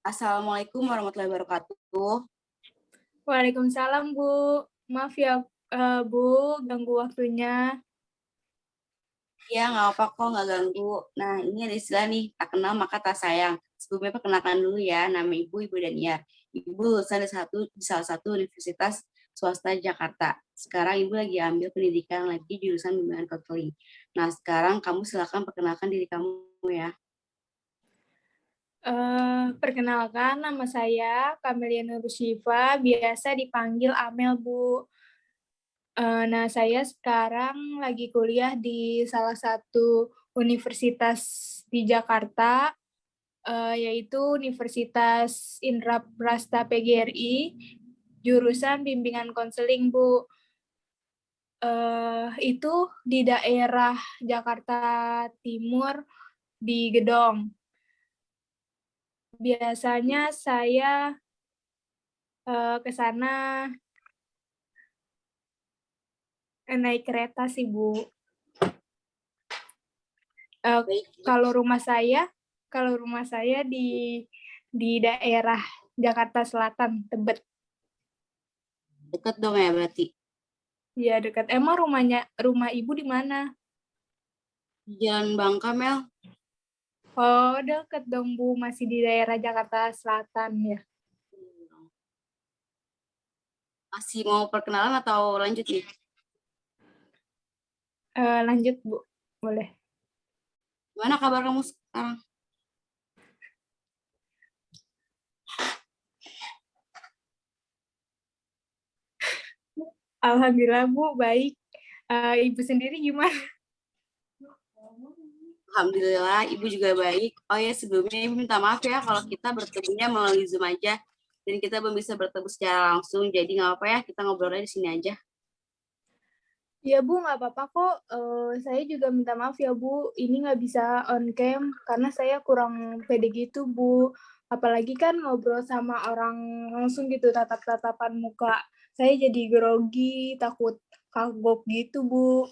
Assalamualaikum warahmatullahi wabarakatuh. Waalaikumsalam, Bu. Maaf ya, Bu, ganggu waktunya. Ya, nggak apa kok, nggak ganggu. Nah, ini ada istilah nih, tak kenal maka tak sayang. Sebelumnya perkenalkan dulu ya, nama Ibu Daniar. Ibu lulusan di salah satu universitas swasta Jakarta. Sekarang Ibu lagi ambil pendidikan lagi jurusan bimbingan konseling. Nah, sekarang kamu silakan perkenalkan diri kamu ya. Perkenalkan, nama saya Kamelia Nur Syifa, biasa dipanggil Amel, Bu. Nah, saya sekarang lagi kuliah di salah satu universitas di Jakarta, yaitu Universitas Indraprasta PGRI, jurusan bimbingan konseling, Bu. Itu di daerah Jakarta Timur di Gedong. Biasanya saya ke sana naik kereta sih, Bu. Baik, Kalau rumah saya di daerah Jakarta Selatan, Tebet. dekat dong ya berarti. Ya, dekat. Emang rumah Ibu di mana? Jalan Bangka, Mel. Oh, dekat dong, Bu. Masih di daerah Jakarta Selatan ya. Masih mau perkenalan atau lanjut nih? Lanjut, Bu. Boleh. Gimana kabar kamu sekarang? Alhamdulillah, Bu. Baik. Ibu sendiri gimana? Alhamdulillah, Ibu juga baik. Oh ya, sebelumnya Ibu minta maaf ya kalau kita bertemunya melalui Zoom aja. Dan kita belum bisa bertemu secara langsung, jadi nggak apa ya, kita ngobrolnya di sini aja. Ya Bu, nggak apa-apa kok. Saya juga minta maaf ya Bu, ini nggak bisa on cam karena saya kurang pede gitu Bu. Apalagi kan ngobrol sama orang langsung gitu, tatap-tatapan muka. Saya jadi grogi, takut kagok gitu Bu.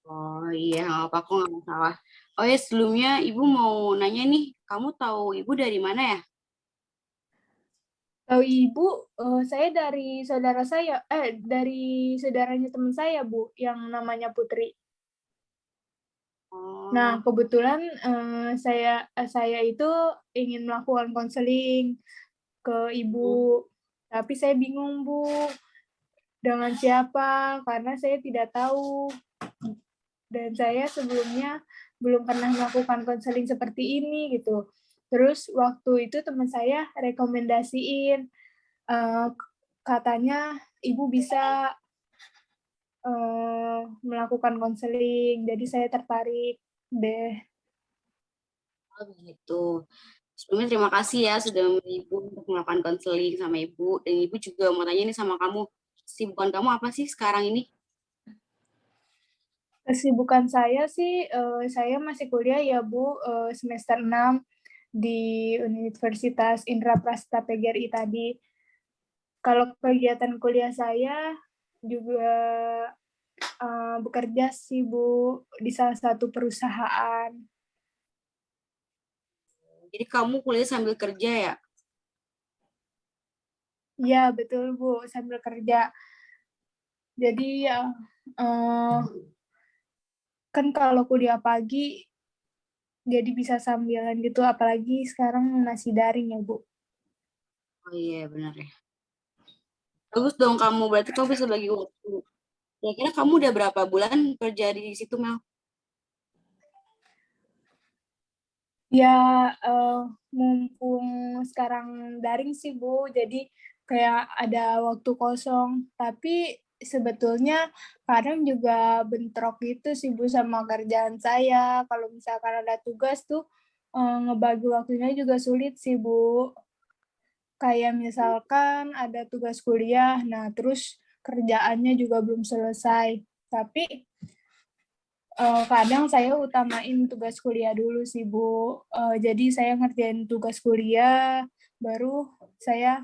Oh iya, nggak apa kok, nggak masalah. Oh ya, sebelumnya Ibu mau nanya nih, kamu tahu Ibu dari mana ya? Tahu Ibu, saya dari saudaranya teman saya Bu, yang namanya Putri. Oh, Nah, kebetulan saya itu ingin melakukan konseling ke ibu, tapi saya bingung Bu, dengan siapa, karena saya tidak tahu, dan saya sebelumnya belum pernah melakukan konseling seperti ini gitu. Terus waktu itu teman saya rekomendasiin, katanya ibu bisa melakukan konseling, jadi saya tertarik deh. oh begitu. Sebelumnya terima kasih ya sudah memilih Ibu untuk melakukan konseling sama Ibu. Dan Ibu juga mau tanya nih sama kamu, kesibukan kamu apa sih sekarang ini? Kesibukan saya sih, saya masih kuliah ya Bu, semester 6 di Universitas Indraprasta PGRI tadi. Kalau kegiatan kuliah saya juga bekerja sih Bu, di salah satu perusahaan. Jadi kamu kuliah sambil kerja ya? Iya betul Bu, sambil kerja. Jadi ya, eee, kan kalau kuliah pagi jadi bisa sambilan gitu, apalagi sekarang masih daring ya Bu. Oh iya, benar ya. Bagus dong kamu, berarti kamu bisa bagi waktu. Kira-kira kamu udah berapa bulan kerja di situ, Mel? Ya, mumpung sekarang daring sih, Bu, jadi kayak ada waktu kosong. Tapi sebetulnya kadang juga bentrok gitu sih, Bu, sama kerjaan saya. Kalau misalkan ada tugas tuh, ngebagi waktunya juga sulit sih, Bu. Kayak misalkan ada tugas kuliah, nah terus kerjaannya juga belum selesai. Tapi kadang saya utamain tugas kuliah dulu sih, Bu. Jadi saya ngerjain tugas kuliah, baru saya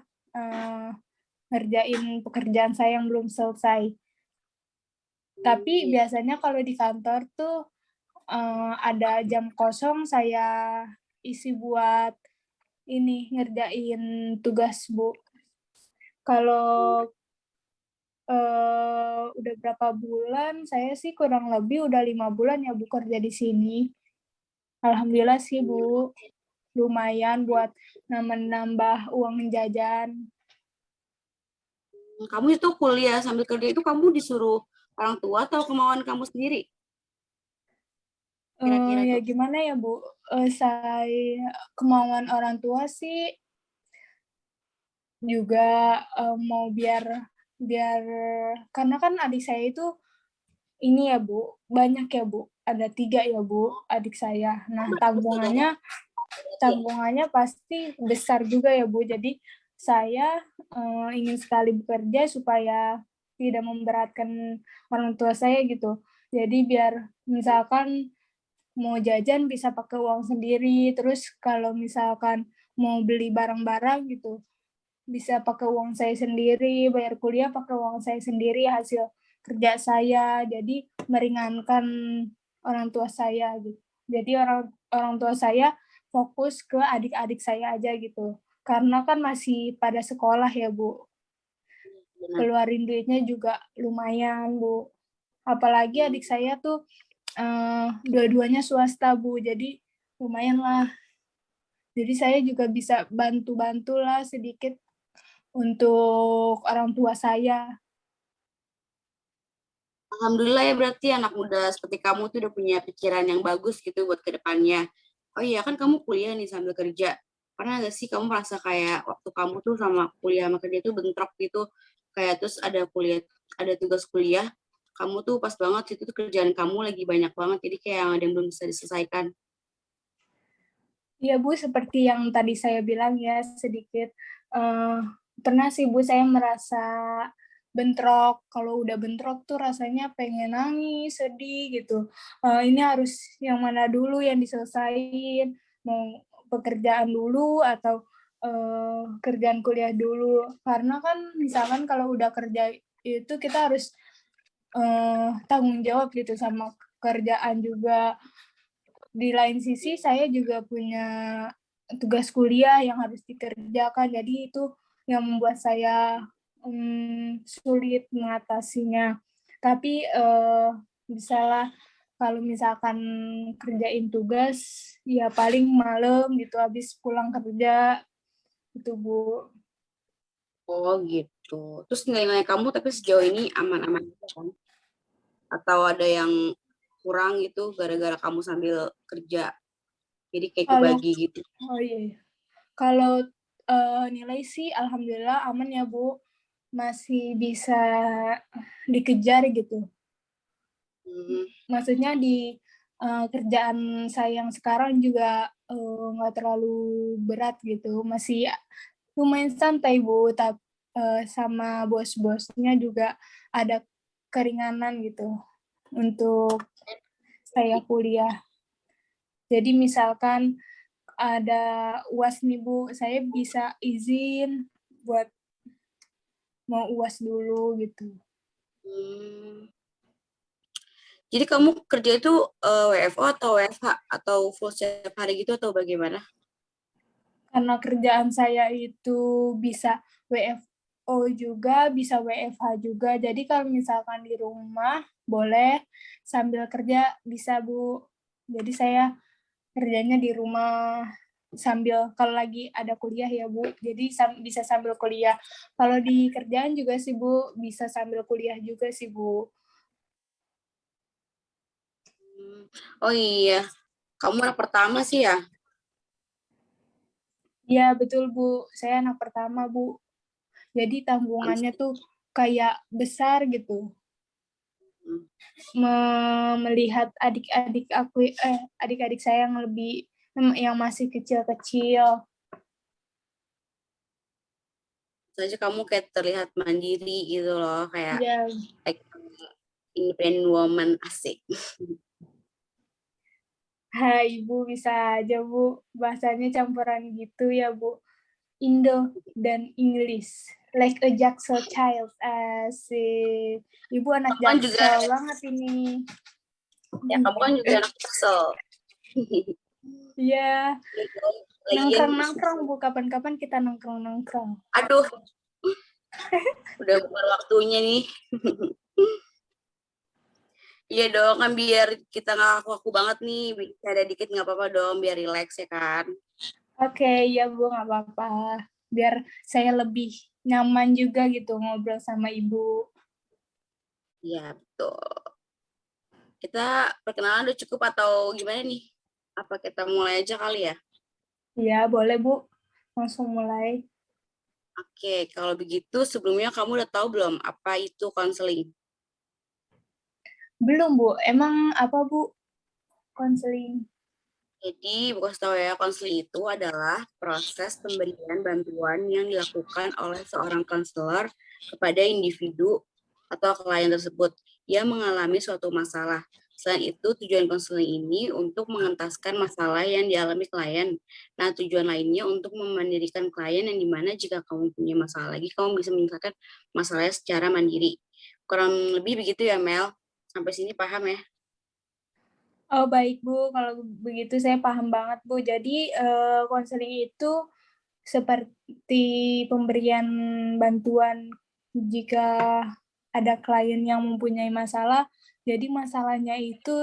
ngerjain pekerjaan saya yang belum selesai. Tapi Iya. biasanya kalau di kantor tuh ada jam kosong saya isi buat ini ngerjain tugas, Bu. Kalau udah berapa bulan, saya sih kurang lebih udah 5 bulan ya Bu kerja di sini. Alhamdulillah sih Bu, lumayan buat nambah-nambah uang jajan. Kamu itu kuliah sambil kerja itu kamu disuruh orang tua atau kemauan kamu sendiri? Kira-kira Ya tuh. gimana ya Bu, saya kemauan orang tua sih juga mau biar biar karena kan adik saya itu ini ya Bu, banyak ya Bu, ada 3 ya Bu, adik saya. Nah Saudaranya berarti ya? tanggungannya pasti besar juga ya Bu. Jadi saya ingin sekali bekerja supaya tidak memberatkan orang tua saya gitu. Jadi biar misalkan mau jajan bisa pakai uang sendiri, terus kalau misalkan mau beli barang-barang gitu, bisa pakai uang saya sendiri, bayar kuliah pakai uang saya sendiri, hasil kerja saya, jadi meringankan orang tua saya gitu. Jadi orang orang tua saya fokus ke adik-adik saya aja gitu. Karena kan masih pada sekolah ya, Bu. Benar. Keluarin duitnya juga lumayan, Bu. Apalagi adik saya tuh dua-duanya swasta, Bu. Jadi lumayan lah. Jadi saya juga bisa bantu-bantu lah sedikit untuk orang tua saya. Alhamdulillah ya berarti anak muda seperti kamu tuh udah punya pikiran yang bagus gitu buat kedepannya. Oh iya kan kamu kuliah nih sambil kerja. Pernah gak sih kamu merasa kayak waktu kamu tuh sama kuliah sama kerja tuh bentrok gitu? Kayak terus ada kuliah, ada tugas kuliah, kamu tuh pas banget itu tuh kerjaan kamu lagi banyak banget, jadi kayak ada yang belum bisa diselesaikan. Iya Bu, seperti yang tadi saya bilang ya sedikit, eee, pernah sih Bu saya merasa bentrok, kalau udah bentrok tuh rasanya pengen nangis, sedih gitu, ini harus yang mana dulu yang diselesain, mau pekerjaan dulu atau, kerjaan kuliah dulu. Karena kan misalkan kalau udah kerja itu kita harus, tanggung jawab gitu sama kerjaan juga. Di lain sisi saya juga punya tugas kuliah yang harus dikerjakan, jadi itu yang membuat saya sulit mengatasinya. Tapi bisalah kalau misalkan kerjain tugas ya paling malam gitu habis pulang kerja itu Bu. Oh gitu. Terus nilai-nilai kamu tapi sejauh ini aman-aman aja kan? Atau ada yang kurang gitu gara-gara kamu sambil kerja? Jadi kayak Kalau kebagi gitu. oh iya, iya. Kalau nilai sih alhamdulillah aman ya Bu, masih bisa dikejar gitu. Hmm. Maksudnya di kerjaan saya yang sekarang juga nggak terlalu berat gitu, masih lumayan santai Bu, sama bos-bosnya juga ada keringanan gitu untuk saya kuliah. Jadi misalkan ada UAS nih Bu, saya bisa izin buat mau UAS dulu gitu. Hmm. Jadi kamu kerja itu WFO atau WFH atau full setiap hari gitu atau bagaimana? Karena kerjaan saya itu bisa WFO juga, bisa WFH juga. Jadi kalau misalkan di rumah boleh, sambil kerja bisa Bu. Jadi saya kerjanya di rumah sambil kalau lagi ada kuliah ya Bu. Jadi bisa sambil kuliah. Kalau di kerjaan juga sih Bu, bisa sambil kuliah juga sih Bu. Hmm. Oh iya, kamu anak pertama sih ya? Iya betul Bu, saya anak pertama Bu. Jadi tanggungannya tuh kayak besar gitu. Hmm. Melihat adik-adik saya yang lebih yang masih kecil-kecil. Saja kamu kayak terlihat mandiri gitu loh, kayak Ya, like, independent woman asik. hai Ibu bisa aja Bu, bahasanya campuran gitu ya Bu. Indo dan Inggris. like a jaksel child. Asik. Ibu anak Kamu kan juga, jaksel banget ini. ya kamu kan juga anak Jaksel. Iya, Lagian, nongkrong Bu, kapan-kapan kita nongkrong. aduh, udah bukan waktunya nih. Iya dong, kan biar kita nggak kaku banget nih, ada dikit nggak apa-apa dong, biar relax ya kan. Oke, ya Bu, nggak apa-apa. Biar saya lebih nyaman juga gitu ngobrol sama Ibu. Iya, betul. Kita perkenalan udah cukup atau gimana nih? Apa kita mulai aja kali ya? Iya, boleh Bu. Langsung mulai. Oke, kalau begitu sebelumnya kamu udah tahu belum apa itu konseling? Belum Bu, emang apa Bu konseling? Jadi, bukan tahu ya, konseling itu adalah proses pemberian bantuan yang dilakukan oleh seorang konselor kepada individu atau klien tersebut yang mengalami suatu masalah. Selain itu, tujuan konseling ini untuk mengentaskan masalah yang dialami klien. Nah, tujuan lainnya untuk memandirikan klien yang dimana jika kamu punya masalah lagi, kamu bisa menyelesaikan masalahnya secara mandiri. Kurang lebih begitu ya, Mel. Sampai sini paham ya? Oh baik Bu, kalau begitu saya paham banget Bu. Jadi konseling itu seperti pemberian bantuan jika ada klien yang mempunyai masalah, jadi masalahnya itu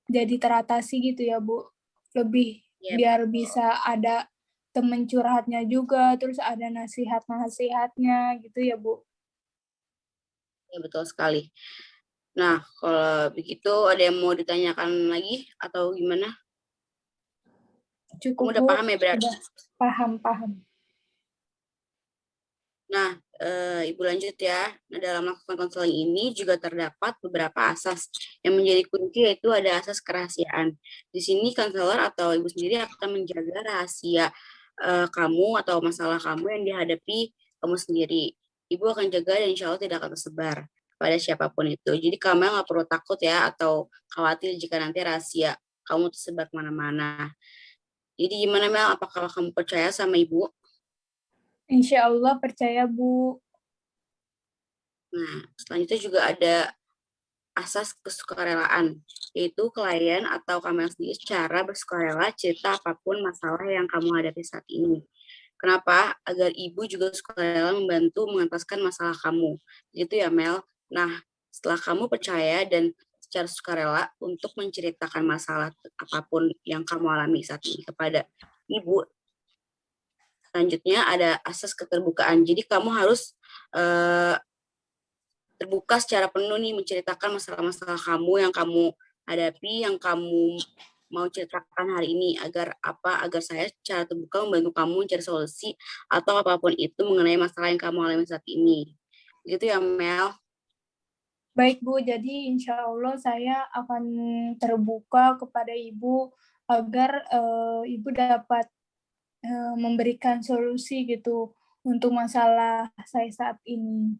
jadi teratasi gitu ya Bu. Lebih Ya, biar bisa ada temen curhatnya juga, terus ada nasihat-nasihatnya gitu ya Bu. ya betul sekali. Nah, kalau begitu ada yang mau ditanyakan lagi atau gimana? Kamu Cukup udah Bu, paham ya berarti? udah paham. Nah, Ibu lanjut ya. Nah, dalam melakukan konseling ini juga terdapat beberapa asas yang menjadi kunci, yaitu ada asas kerahasiaan. Di sini konselor atau Ibu sendiri akan menjaga rahasia kamu atau masalah kamu yang dihadapi kamu sendiri. Ibu akan jaga dan insya Allah tidak akan tersebar pada siapapun itu. Jadi kamu nggak perlu takut ya atau khawatir jika nanti rahasia kamu tersebar kemana-mana. Jadi gimana Mel? Apakah kamu percaya sama Ibu? Insya Allah percaya Bu. Nah, selanjutnya juga ada asas kesukarelaan, yaitu klien atau kamu sendiri secara bersukarela cerita apapun masalah yang kamu hadapi saat ini. Kenapa? Agar ibu juga sukarela membantu mengentaskan masalah kamu. Gitu ya Mel. Nah, setelah kamu percaya dan secara sukarela untuk menceritakan masalah apapun yang kamu alami saat ini kepada ibu, selanjutnya ada asas keterbukaan. Jadi kamu harus terbuka secara penuh nih menceritakan masalah-masalah kamu yang kamu hadapi, yang kamu mau ceritakan hari ini agar saya secara terbuka membantu kamu mencari solusi atau apapun itu mengenai masalah yang kamu alami saat ini. Gitu ya Mel. Baik Bu, jadi insya Allah saya akan terbuka kepada Ibu agar Ibu dapat memberikan solusi gitu untuk masalah saya saat ini.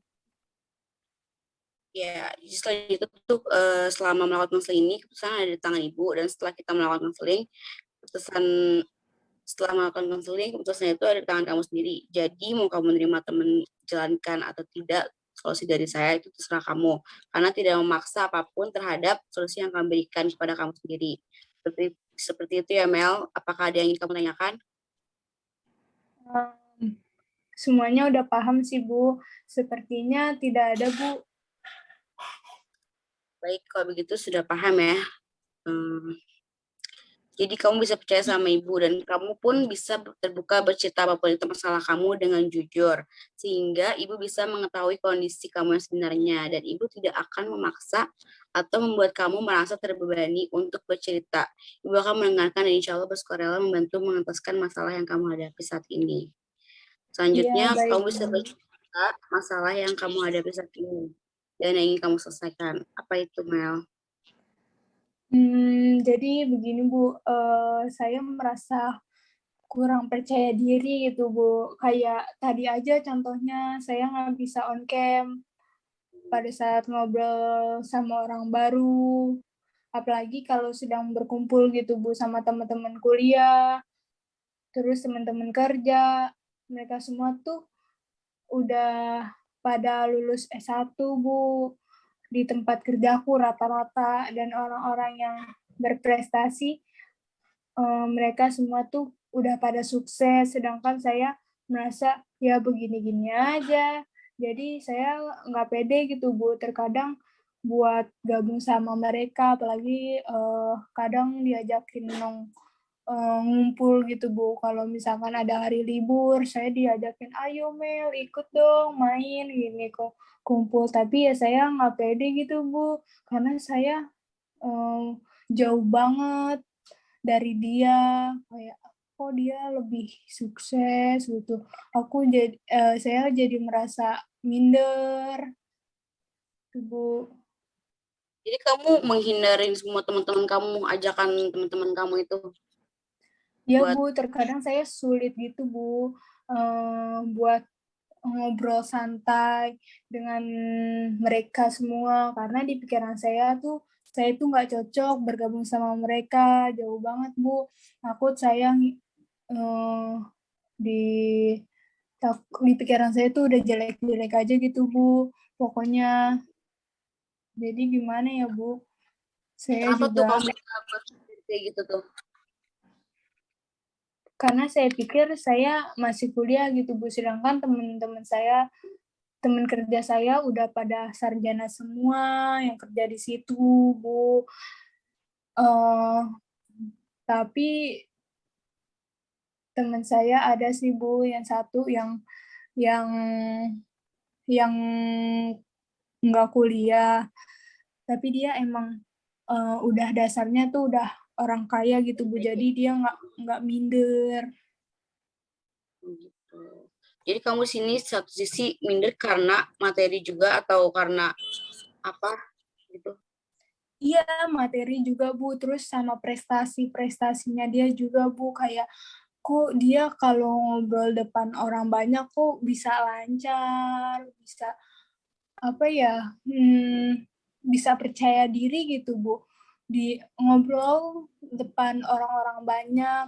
Ya, setelah itu tuh selama melakukan konseling ini keputusan ada di tangan ibu, dan setelah kita melakukan konseling, setelah melakukan konseling keputusan itu ada di tangan kamu sendiri. Jadi mau kamu menerima teman jalankan atau tidak solusi dari saya itu terserah kamu, karena tidak memaksa apapun terhadap solusi yang kami berikan kepada kamu sendiri. Seperti itu ya Mel. Apakah ada yang ingin kamu tanyakan? Semuanya udah paham sih Bu. Sepertinya tidak ada Bu. Baik, kalau begitu sudah paham ya. Jadi kamu bisa percaya sama ibu dan kamu pun bisa terbuka bercerita apapun itu masalah kamu dengan jujur. Sehingga ibu bisa mengetahui kondisi kamu yang sebenarnya dan ibu tidak akan memaksa atau membuat kamu merasa terbebani untuk bercerita. Ibu akan mendengarkan dan insya Allah bersukarela membantu mengentaskan masalah yang kamu hadapi saat ini. Iya, Selanjutnya baik kamu bisa Bu. bercerita masalah yang kamu hadapi saat ini dan yang ingin kamu selesaikan. Apa itu Mel? Jadi begini Bu, saya merasa kurang percaya diri gitu Bu. Kayak tadi aja contohnya saya nggak bisa on cam pada saat ngobrol sama orang baru. Apalagi kalau sedang berkumpul gitu Bu sama teman-teman kuliah, terus teman-teman kerja, mereka semua tuh udah pada lulus S1, Bu. Di tempat kerjaku rata-rata dan orang-orang yang berprestasi, mereka semua tuh udah pada sukses, sedangkan saya merasa ya begini-gini aja. Jadi saya nggak pede gitu, Bu. Terkadang buat gabung sama mereka, apalagi kadang diajakin ngumpul gitu, Bu. Kalau misalkan ada hari libur, saya diajakin, ayo Mel, ikut dong main gini kok kumpul. Tapi ya saya nggak pede gitu, Bu. Karena saya jauh banget dari dia, kayak kok dia lebih sukses gitu. Saya jadi merasa minder, tuh, Bu. Jadi kamu menghindarin semua teman-teman kamu, ajakan teman-teman kamu itu Ya, buat Bu, terkadang saya sulit gitu, Bu, buat ngobrol santai dengan mereka semua, karena di pikiran saya tuh nggak cocok bergabung sama mereka, jauh banget, Bu. Takut saya eh, di di pikiran saya tuh udah jelek-jelek aja gitu, Bu. Pokoknya, jadi gimana ya, Bu? Saya kenapa tuh juga kamu bisa berpikir kayak gitu tuh? karena saya pikir saya masih kuliah gitu, Bu. Sedangkan teman-teman saya, teman kerja saya udah pada sarjana semua yang kerja di situ, Bu. Eh, tapi teman saya ada sih, Bu, yang satu yang yang nggak kuliah, tapi dia emang udah dasarnya tuh udah orang kaya gitu, Bu. Jadi dia nggak minder. Gitu. Jadi kamu sini satu sisi minder karena materi juga atau karena apa gitu? Iya, materi juga, Bu. Terus sama prestasi-prestasinya dia juga, Bu. Kayak, kok dia kalau ngobrol depan orang banyak kok bisa lancar, bisa, apa ya, bisa percaya diri gitu, Bu. Di ngobrol depan orang-orang banyak,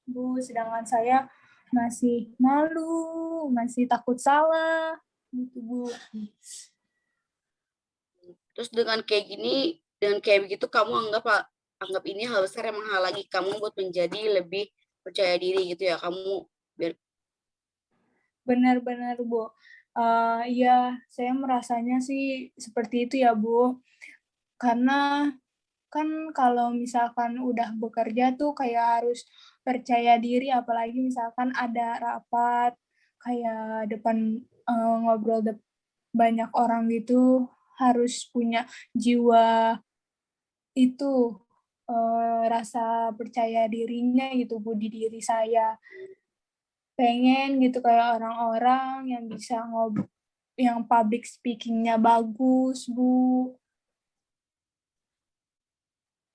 Bu. Sedangkan saya masih malu, masih takut salah, gitu, Bu. Terus dengan kayak gini, dengan kayak begitu kamu anggap ini hal besar yang menghalangi kamu buat menjadi lebih percaya diri gitu ya. Kamu biar Benar-benar, Bu. Iya, saya merasanya sih seperti itu ya, Bu. Karena kan kalau misalkan udah bekerja tuh kayak harus percaya diri, apalagi misalkan ada rapat kayak depan ngobrol banyak orang gitu, harus punya jiwa itu, rasa percaya dirinya gitu, Bu, di diri saya. Pengen gitu kayak orang-orang yang bisa yang public speaking-nya bagus, Bu.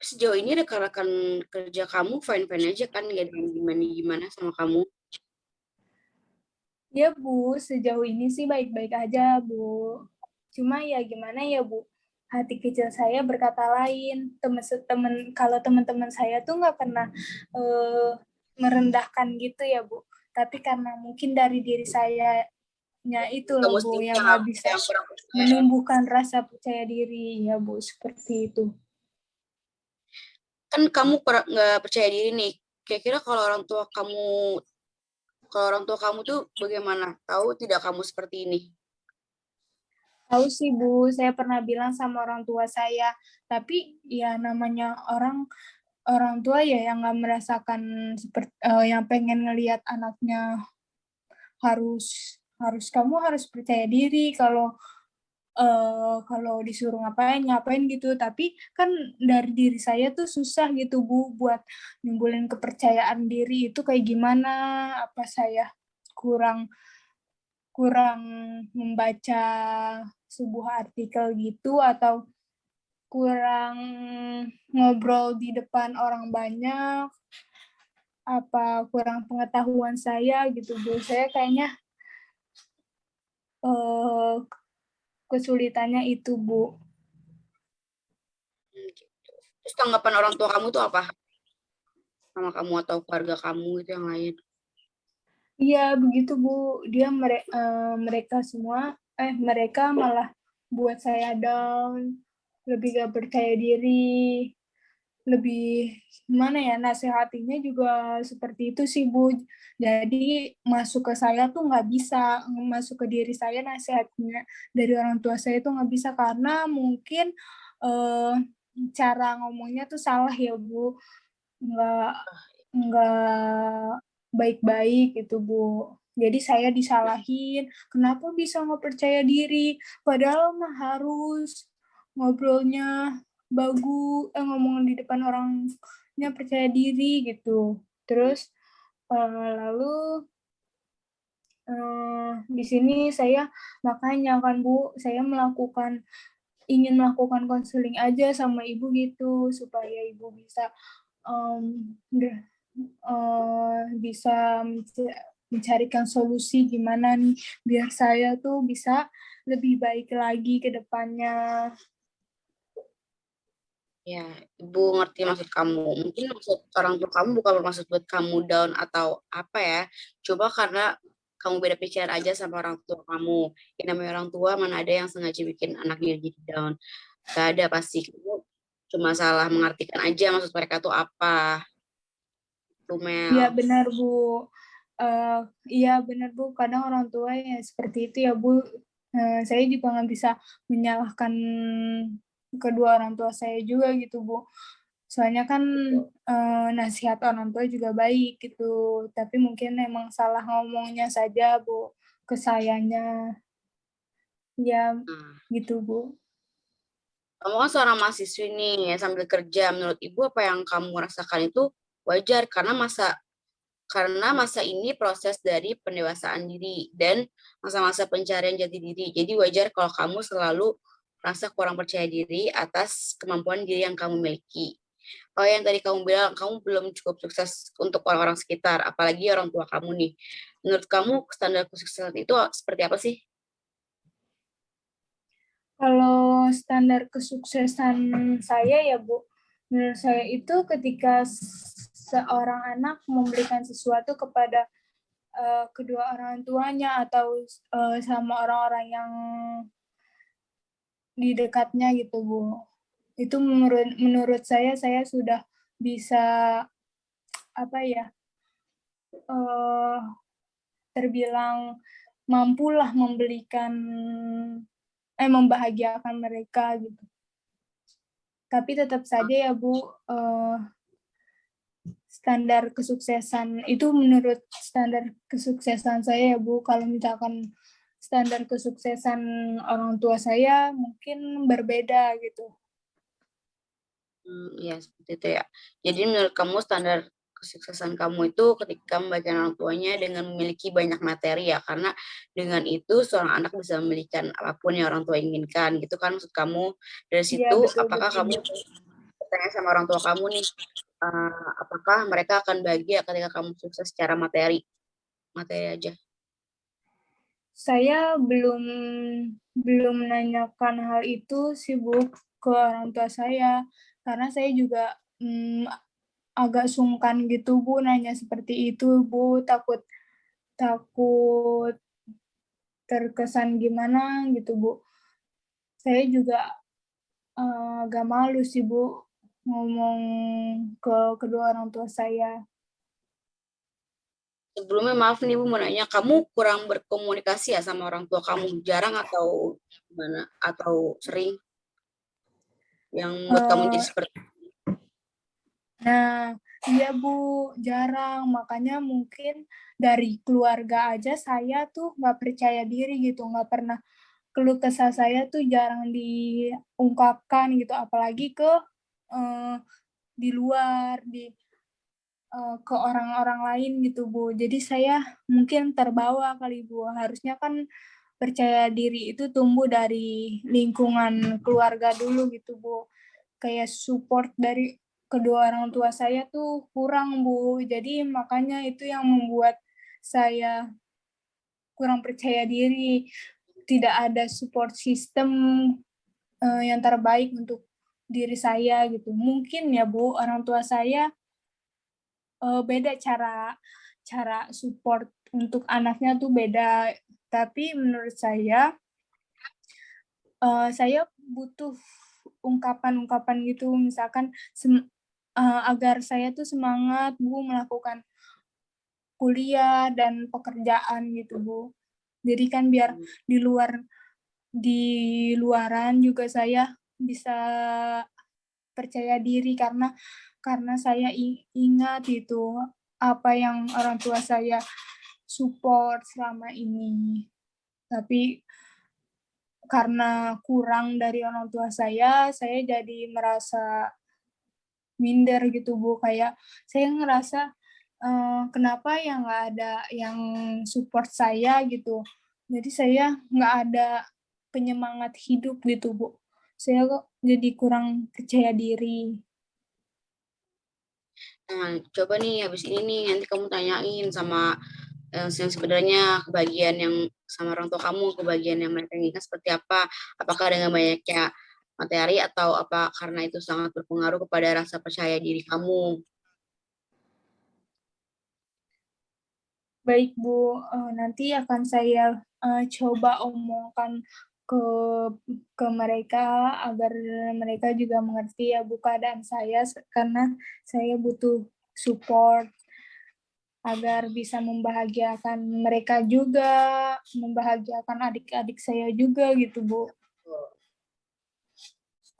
sejauh ini rekan-rekan kerja kamu fine-fine aja kan, gak ada yang gimana-gimana sama kamu. Ya, Bu, sejauh ini sih baik-baik aja, Bu. Cuma ya gimana ya, Bu, hati kecil saya berkata lain. Temen-temen, kalau teman-teman saya tuh nggak pernah eh, merendahkan gitu ya, Bu. Tapi karena mungkin dari diri saya itu loh, Kamu Bu, sendiri yang nggak bisa yang kurang percaya. menumbuhkan rasa percaya diri, ya, Bu, seperti itu. Kan kamu nggak percaya diri nih. Kira-kira kalau orang tua kamu tuh bagaimana? Tahu tidak kamu seperti ini? Tahu sih, Bu, saya pernah bilang sama orang tua saya, tapi ya namanya orang orang tua ya yang nggak merasakan seperti yang pengen ngelihat anaknya harus harus kamu harus percaya diri kalau kalau disuruh ngapain ngapain gitu, tapi kan dari diri saya tuh susah gitu, Bu, buat nimbulin kepercayaan diri itu kayak gimana. Apa saya kurang kurang membaca sebuah artikel gitu, atau kurang ngobrol di depan orang banyak, apa kurang pengetahuan saya gitu, Bu. Saya kayaknya eh, kesulitannya itu, Bu. Gitu. Terus tanggapan orang tua kamu tuh apa? Sama kamu atau keluarga kamu itu yang lain? Iya begitu Bu, mereka malah buat saya down, lebih gak percaya diri, lebih gimana ya, nasihatinya juga seperti itu sih Bu. Jadi masuk ke saya tuh nggak bisa, masuk ke diri saya nasihatnya dari orang tua saya tuh nggak bisa karena mungkin eh, cara ngomongnya tuh salah ya Bu, nggak nggak baik-baik gitu Bu. Jadi saya disalahin, kenapa bisa nggak percaya diri? Padahal mah harus ngobrolnya bagus, ngomong di depan orangnya percaya diri gitu. Terus lalu di sini saya makanya kan Bu, saya ingin melakukan konseling aja sama ibu gitu supaya ibu bisa um, bisa mencarikan solusi gimana nih biar saya tuh bisa lebih baik lagi ke depannya. Ya, Ibu ngerti maksud kamu. Mungkin maksud orang tua kamu bukan bermaksud buat kamu down atau apa ya. Coba karena kamu beda pikiran aja sama orang tua kamu. Yang namanya orang tua mana ada yang sengaja bikin anaknya jadi down. Gak ada pasti. Kamu cuma salah mengartikan aja maksud mereka tuh apa. Iya Lumel. benar Bu. Eh, iya benar Bu. Kadang orang tua ya seperti itu ya Bu. Saya juga nggak bisa menyalahkan kedua orang tua saya juga gitu Bu. Soalnya kan nasihat orang tua juga baik gitu. Tapi mungkin emang salah ngomongnya saja Bu ke sayanya. Ya Nah, gitu Bu. kamu kan seorang mahasiswi nih ya, sambil kerja. Menurut Ibu apa yang kamu rasakan itu wajar karena masa ini proses dari pendewasaan diri dan masa-masa pencarian jati diri. Jadi wajar kalau kamu selalu merasa kurang percaya diri atas kemampuan diri yang kamu miliki. Oh, yang tadi kamu bilang kamu belum cukup sukses untuk orang-orang sekitar, apalagi orang tua kamu nih. Menurut kamu standar kesuksesan itu seperti apa sih? Kalau standar kesuksesan saya ya Bu, menurut saya itu ketika seorang anak memberikan sesuatu kepada kedua orang tuanya atau sama orang-orang yang di dekatnya gitu Bu. Itu menurut saya sudah bisa apa ya uh, terbilang mampulah membahagiakan mereka gitu. Tapi tetap saja ya Bu, standar kesuksesan itu menurut standar kesuksesan saya ya Bu, kalau misalkan standar kesuksesan orang tua saya mungkin berbeda gitu. Ya, seperti itu ya. Jadi menurut kamu standar kesuksesan kamu itu ketika membaca orang tuanya dengan memiliki banyak materi ya, karena dengan itu seorang anak bisa memiliki apapun yang orang tua inginkan, gitu kan maksud kamu. Dari Iya situ, betul apakah betul. kamu bertanya sama orang tua kamu nih, apakah mereka akan bahagia ketika kamu sukses secara materi? Materi aja. Saya belum belum menanyakan hal itu sih Bu ke orang tua saya karena saya juga agak sungkan gitu Bu nanya seperti itu Bu, takut takut terkesan gimana gitu Bu. Saya juga agak malu sih Bu ngomong ke kedua orang tua saya. Sebelumnya maaf nih Bu mau nanya, kamu kurang berkomunikasi ya sama orang tua kamu? Jarang atau gimana? Atau sering yang buat kamu jadi Eh, seperti Nah, iya Bu, jarang. Makanya mungkin dari keluarga aja saya tuh nggak percaya diri gitu, nggak pernah keluh kesah saya tuh jarang diungkapkan gitu, apalagi ke eh, di luar, ke orang-orang lain gitu Bu. Jadi saya mungkin terbawa kali Bu. Harusnya kan percaya diri itu tumbuh dari lingkungan keluarga dulu gitu Bu. Kayak support dari kedua orang tua saya tuh kurang Bu. Jadi makanya itu yang membuat saya kurang percaya diri. Tidak ada support system yang terbaik untuk diri saya gitu. Mungkin ya Bu, orang tua saya beda cara cara support untuk anaknya tuh beda. Tapi menurut saya butuh ungkapan-ungkapan gitu, misalkan agar saya tuh semangat Bu melakukan kuliah dan pekerjaan gitu Bu. Jadi kan biar di luaran juga saya bisa percaya diri karena saya ingat itu apa yang orang tua saya support selama ini. Tapi karena kurang dari orang tua saya jadi merasa minder gitu Bu. Kayak saya ngerasa kenapa yang nggak ada yang support saya gitu. Jadi saya nggak ada penyemangat hidup gitu Bu. Saya kok jadi kurang percaya diri. Nah, coba nih habis ini nih nanti kamu tanyain sama yang sebenarnya kebahagiaan yang sama orang tua kamu, kebahagiaan yang mereka inginkan seperti apa? Apakah dengan banyaknya materi atau apa karena itu sangat berpengaruh kepada rasa percaya diri kamu? Baik Bu, nanti akan saya coba omongkan ke ke mereka agar mereka juga mengerti ya Bu keadaan saya karena saya butuh support agar bisa membahagiakan mereka juga, membahagiakan adik-adik saya juga gitu Bu.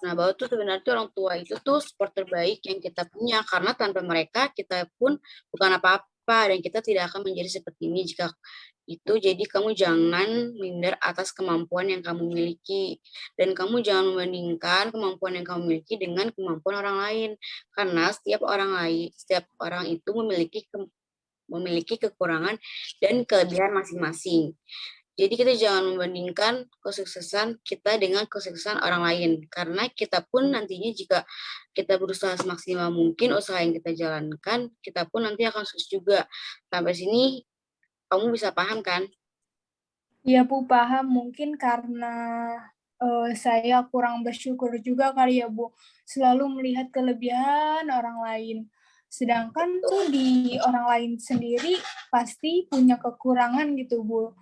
Nah, bahwa tuh sebenarnya tuh orang tua itu tuh support terbaik yang kita punya karena tanpa mereka kita pun bukan apa-apa dan kita tidak akan menjadi seperti ini jika itu. Jadi kamu jangan minder atas kemampuan yang kamu miliki dan kamu jangan membandingkan kemampuan yang kamu miliki dengan kemampuan orang lain karena setiap orang itu memiliki kekurangan dan kelebihan masing-masing. Jadi kita jangan membandingkan kesuksesan kita dengan kesuksesan orang lain. Karena kita pun nantinya jika kita berusaha semaksimal mungkin usaha yang kita jalankan, kita pun nanti akan sukses juga. Sampai sini kamu bisa paham kan? Iya Bu, paham. Mungkin karena saya kurang bersyukur juga kali ya Bu. Selalu melihat kelebihan orang lain. Sedangkan tuh di orang lain sendiri pasti punya kekurangan gitu Bu.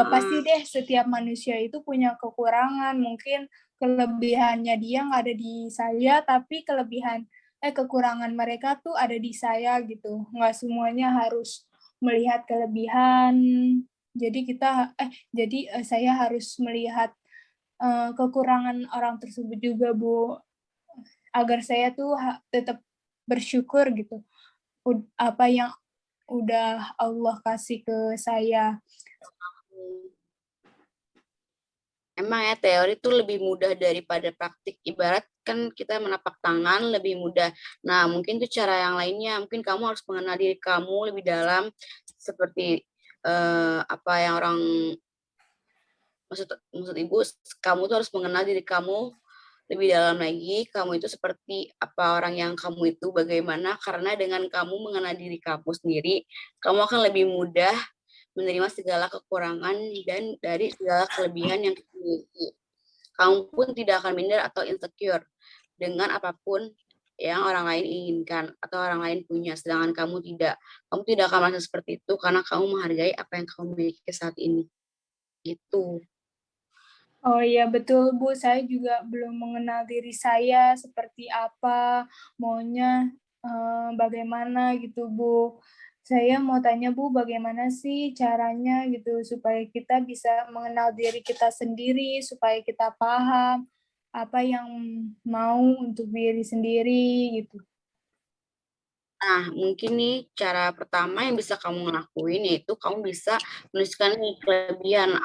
Pasti deh setiap manusia itu punya kekurangan. Mungkin kelebihannya dia nggak ada di saya, tapi kekurangan mereka tuh ada di saya gitu. Nggak semuanya harus melihat kelebihan. Jadi saya harus melihat kekurangan orang tersebut juga Bu, agar saya tuh tetap bersyukur gitu. Apa yang udah Allah kasih ke saya. Emang ya teori itu lebih mudah daripada praktik. Ibarat kan kita menapak tangan lebih mudah. Nah, mungkin tuh cara yang lainnya. Mungkin kamu harus mengenal diri kamu lebih dalam seperti apa yang orang maksud ibu, kamu tuh harus mengenal diri kamu lebih dalam lagi. Kamu itu seperti apa orang yang kamu itu bagaimana, karena dengan kamu mengenal diri kamu sendiri, kamu akan lebih mudah menerima segala kekurangan dan dari segala kelebihan yang kamu miliki. Kamu pun tidak akan minder atau insecure dengan apapun yang orang lain inginkan atau orang lain punya, sedangkan kamu tidak. Kamu tidak akan merasa seperti itu karena kamu menghargai apa yang kamu miliki saat ini. Gitu. Oh iya betul Bu, saya juga belum mengenal diri saya seperti apa, maunya bagaimana gitu Bu. Saya mau tanya Bu, bagaimana sih caranya gitu supaya kita bisa mengenal diri kita sendiri, supaya kita paham apa yang mau untuk diri sendiri gitu. Nah, mungkin nih cara pertama yang bisa kamu lakuin yaitu kamu bisa menuliskan nih kelebihan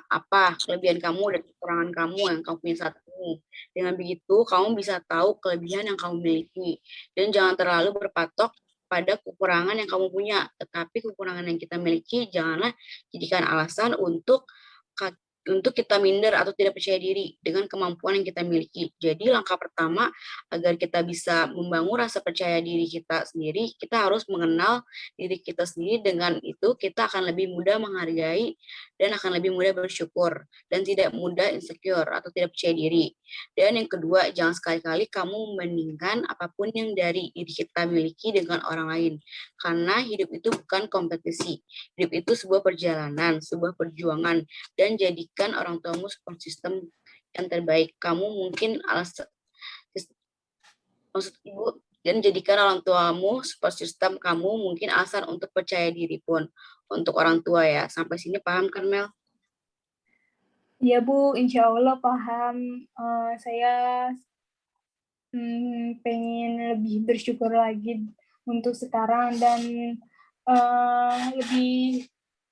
kamu dan kekurangan kamu yang kamu punya saat ini. Dengan begitu, kamu bisa tahu kelebihan yang kamu miliki. Dan jangan terlalu berpatok pada kekurangan yang kamu punya. Tetapi kekurangan yang kita miliki janganlah jadikan alasan untuk untuk kita minder atau tidak percaya diri dengan kemampuan yang kita miliki. Jadi langkah pertama agar kita bisa membangun rasa percaya diri kita sendiri, kita harus mengenal diri kita sendiri. Dengan itu kita akan lebih mudah menghargai dan akan lebih mudah bersyukur dan tidak mudah insecure atau tidak percaya diri. Dan yang kedua, jangan sekali-kali kamu membandingkan apapun yang dari diri kita miliki dengan orang lain. Karena hidup itu bukan kompetisi. Hidup itu sebuah perjalanan, sebuah perjuangan, dan jadikan orang tuamu support system yang terbaik. Kamu mungkin maksud ibu, dan jadikan orang tuamu support system kamu mungkin alasan untuk percaya diri pun untuk orang tua ya. Sampai sini paham kan Mel? Iya Bu, insya Allah paham. Saya pengen lebih bersyukur lagi untuk sekarang dan lebih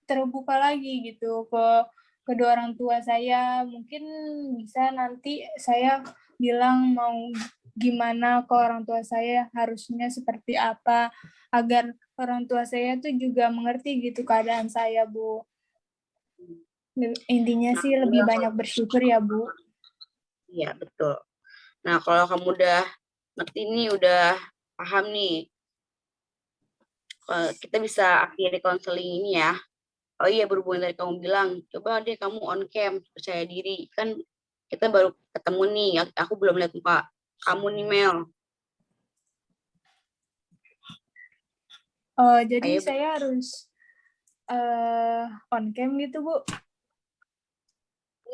terbuka lagi gitu ke kedua orang tua saya. Mungkin bisa nanti saya bilang mau gimana ke orang tua saya, harusnya seperti apa, agar orang tua saya tuh juga mengerti gitu keadaan saya, Bu. Intinya sih lebih banyak bersyukur ya, Bu. Iya, betul. Nah, kalau kamu udah ngerti nih, udah paham nih, kita bisa akhiri konseling ini ya. Oh iya, berhubungan dari kamu bilang, coba deh kamu on cam, percaya diri. Kan kita baru ketemu nih, aku belum lihat muka kamu nih Mel. Jadi Ayo, saya harus on cam gitu, Bu.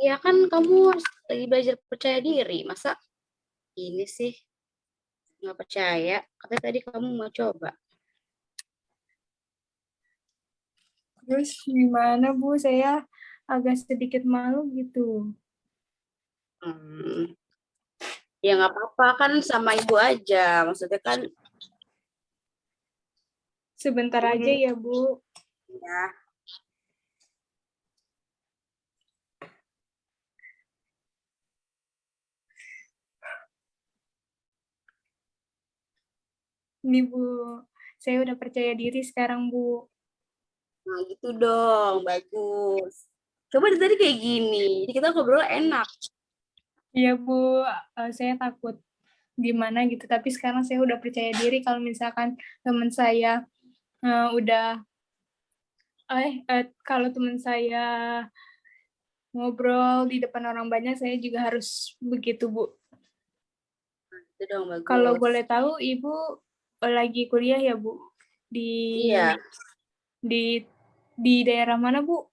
iya kan kamu lagi belajar percaya diri. Masa ini sih nggak percaya? Katanya tadi kamu mau coba. Terus gimana, Bu? Saya agak sedikit malu gitu. Hmm. Ya nggak apa-apa kan sama ibu aja. Maksudnya kan Sebentar kamu aja dulu ya, Bu. ya. Ini, Bu. Saya udah percaya diri sekarang, Bu. Nah gitu dong, bagus. Coba dari tadi kayak gini, jadi kita ngobrol enak. Iya, Bu. Saya takut gimana gitu. Tapi sekarang saya udah percaya diri kalau misalkan teman saya udah kalau teman saya ngobrol di depan orang banyak, saya juga harus begitu, Bu. Itu dong, Kalau bagus. boleh tahu, Ibu lagi kuliah ya, Bu? Di Iya, di di daerah mana, Bu?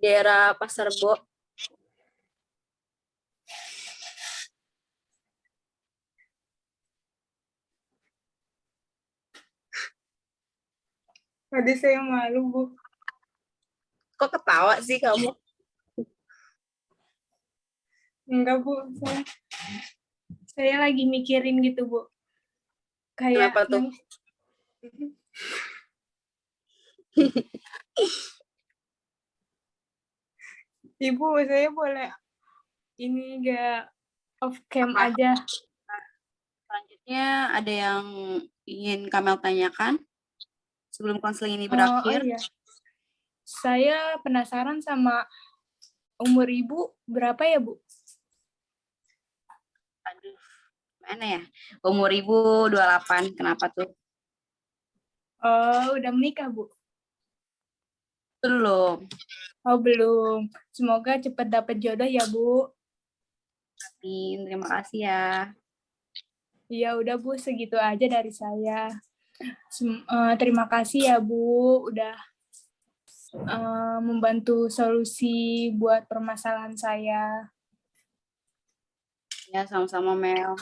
daerah Pasar Bo. Tadi saya malu, Bu. Kok ketawa sih kamu? Enggak, Bu. Saya lagi mikirin gitu, Bu. Kayak Kenapa tuh? Ibu, saya boleh ini gak off cam Apa? aja? Selanjutnya ada yang ingin Kamel tanyakan sebelum konseling ini Oh berakhir? iya, saya penasaran sama umur Ibu berapa ya, Bu? Aduh, mana ya? Umur ibu 28, kenapa tuh? Oh, udah menikah, Bu? Belum. Oh, belum. Semoga cepat dapat jodoh ya, Bu. Terima kasih ya. Ya udah, Bu, segitu aja dari saya. Terima kasih ya, Bu, udah membantu solusi buat permasalahan saya. Ya, sama-sama Mel.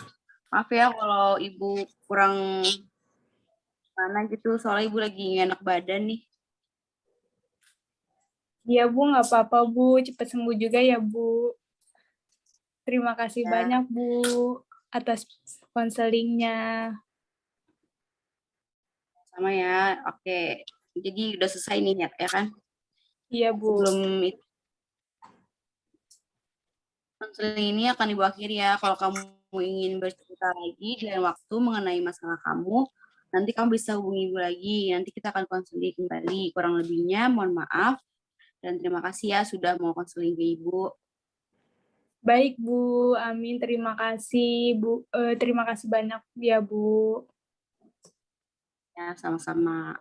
Maaf ya kalau ibu kurang mana gitu, soalnya ibu lagi nggak enak badan nih. Ya, Bu, nggak apa-apa, Bu. Cepat sembuh juga ya, Bu. Terima kasih Ya, banyak, Bu, atas konselingnya. sama ya. Oke. Jadi udah selesai nih ya kan? Iya, Bu. Sebelum itu, konseling ini akan ibu akhiri ya. Kalau kamu ingin bercerita lagi di lain waktu mengenai masalah kamu, nanti kamu bisa hubungi ibu lagi. Nanti kita akan konseling kembali. Kurang lebihnya, mohon maaf. Dan terima kasih ya sudah mau konseling ke Ibu. Baik, Bu. Amin. Terima kasih, Bu. Terima kasih banyak ya, Bu. Ya, sama-sama.